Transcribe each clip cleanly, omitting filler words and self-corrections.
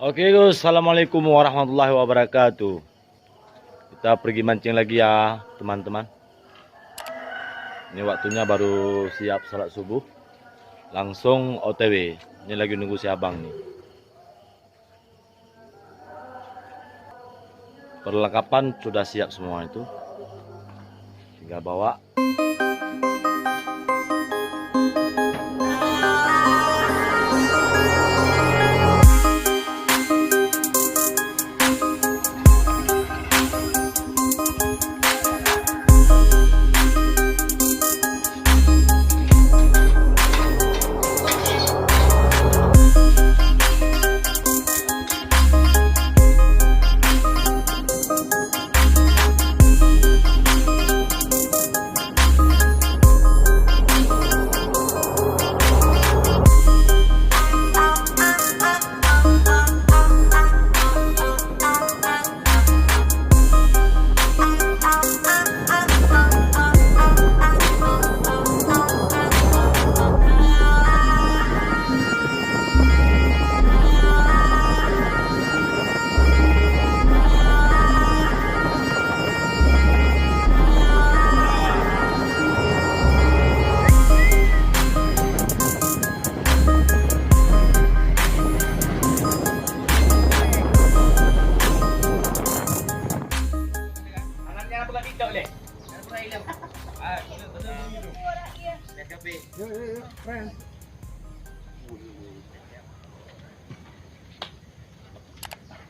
Oke Gus, assalamualaikum warahmatullahi wabarakatuh. Kita pergi mancing lagi ya teman-teman. Ini waktunya baru siap salat subuh, langsung OTW. Ini lagi nunggu si abang nih. Perlengkapan sudah siap semua itu, tinggal bawa.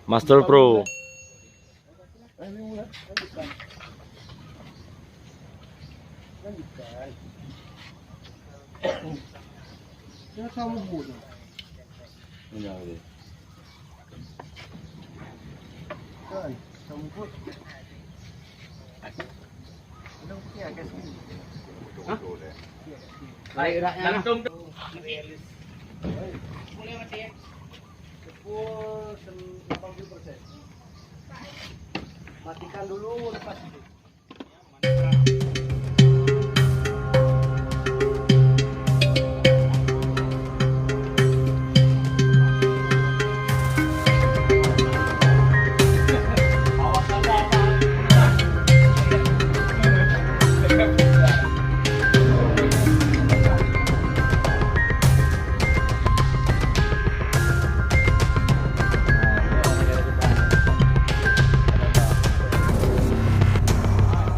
Master Pro. Matikan dulu, lepas itu.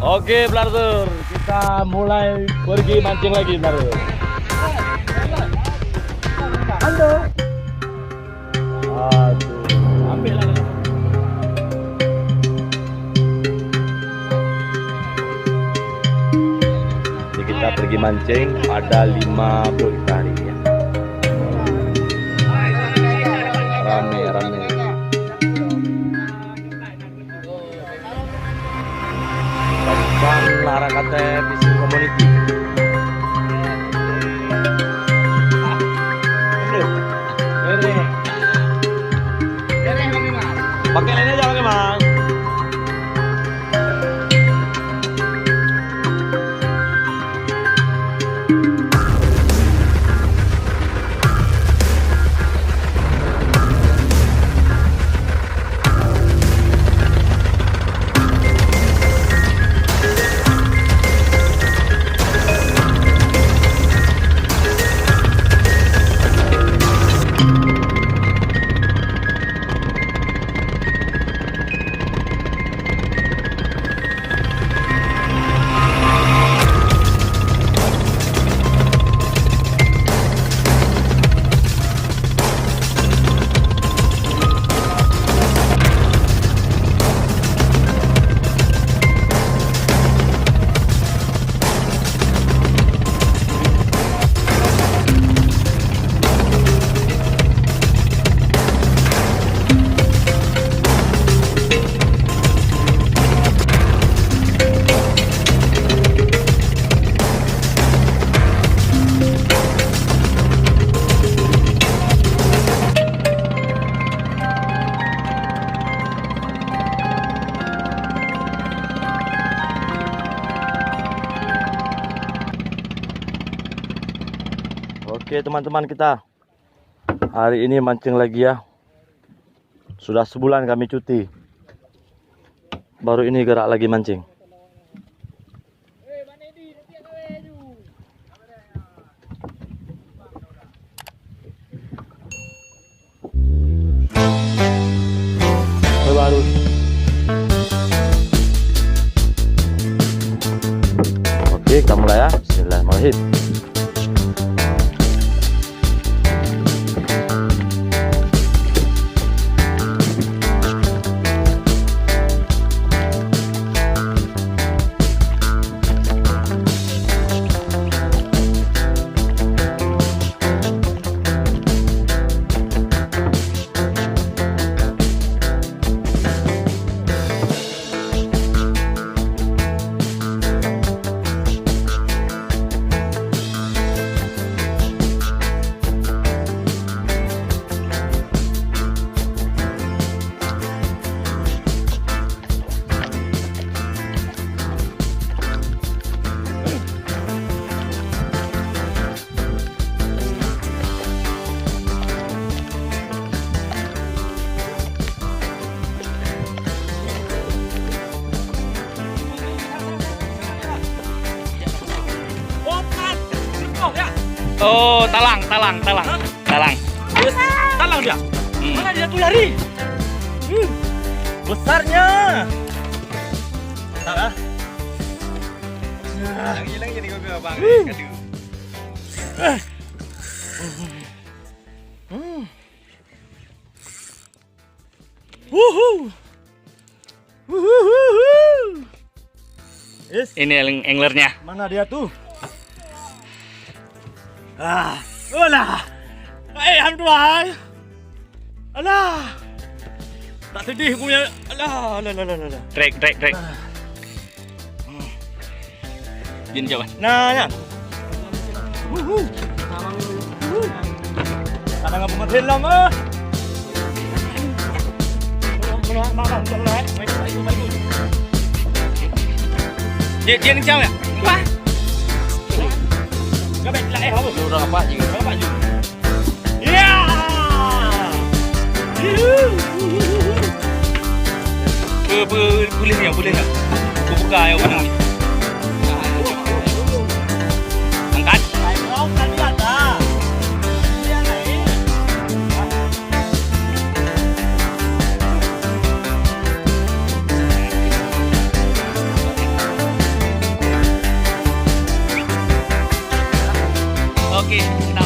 Oke, brother, kita mulai pergi mancing lagi, brother. Halo. Aduh, ambil lah. Jadi kita pergi mancing, ada 50 ikan hari ya. Rame. Lara kata fishing community. Pakai lainnya aja pakai mas. Oke teman-teman, kita hari ini mancing lagi ya. Sudah sebulan kami cuti. Baru ini gerak lagi mancing. Baru. Oke, kita mulai ya. Bismillahirrahmanirrahim. Oh, talang. Talang dia. Mana dia tuh lari? Besarnya. Salah. Hilang jadi gue bang. Yes. Ini anglernya. Mana dia tuh? Alah. Alhamdulillah. Alah. Tak sedih punya. Alah. Trek. Jin jawab. Nah. Kadang apa matiin lah mah. Dia ni jawab ya? Wah. Các bạn lại không? Lu udah apa juga? Các bạn juga. Yeah. Boleh ya. Aku buka ya orang ni. Angkat. Không, anh biết à? Dia này. Okey, kita